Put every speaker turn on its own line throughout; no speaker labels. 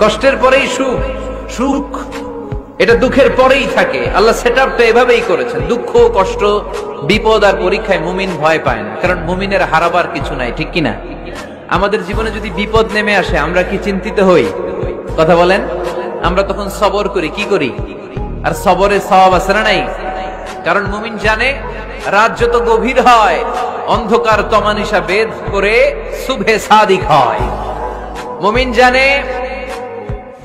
কষ্টের পরেই সুখ, সুখ এটা দুঃখের পরেই থাকে। আল্লাহ সেটআপটা এভাবেই করেছেন। দুঃখ, কষ্ট, বিপদ আর পরীক্ষায় মুমিন ভয় পায় না, কারণ মুমিনের হারাবার কিছু নাই, ঠিক কিনা? আমাদের জীবনে যদি বিপদ নেমে আসে আমরা কি চিন্তিত হই? কথা বলেন। আমরা তখন সবর করি, কি করি? আর সবরে সওয়াব আছে না নাই? কারণ মুমিন জানে রাত যত গভীর হয় অন্ধকার তমানিসা বেদ করে সুবহে সাদিক হয়। মুমিন জানে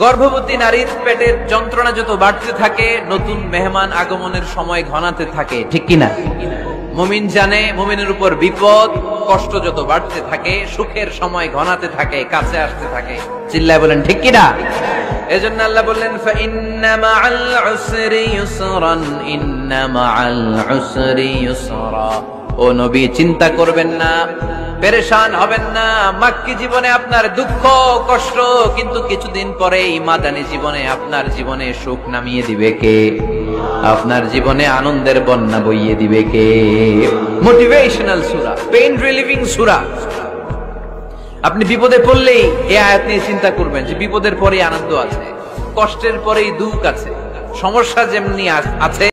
গর্ভবতী নারীর পেটের যন্ত্রণা যত বাড়তে থাকে নতুন মেহমান আগমনের সময় ঘনাতে থাকে, ঠিক কিনা? মুমিন জানে মুমিনের উপর বিপদ কষ্ট যত বাড়তে থাকে সুখের সময় ঘনাতে থাকে, কাছে আসতে থাকে। চিল্লায় বলেন ঠিক কিনা? এজন্য আল্লাহ বললেন ফাইন্না মাআল উসরি ইউসরান, ইন্না মাআল উসরি ইউসরা। ও নবী, চিন্তা করবেন না, পেরেশান হবেন না। মাক্কি জীবনে আপনার দুঃখ কষ্ট, কিন্তু কিছুদিন পরে মাদানী জীবনে আপনার জীবনে সুখ নামিয়ে দিবে কে? আপনার জীবনে আনন্দের বন্যা বইয়ে দিবে কে? মোটিভেশনাল সূরা, পেইন রিলিভিং সূরা। আপনি বিপদে পড়লেই এই আয়াত নিয়ে চিন্তা করবেন যে বিপদের পরেই আনন্দ আছে, কষ্টের পরেই দুঃখ আছে, সমস্যা যেমনি আছে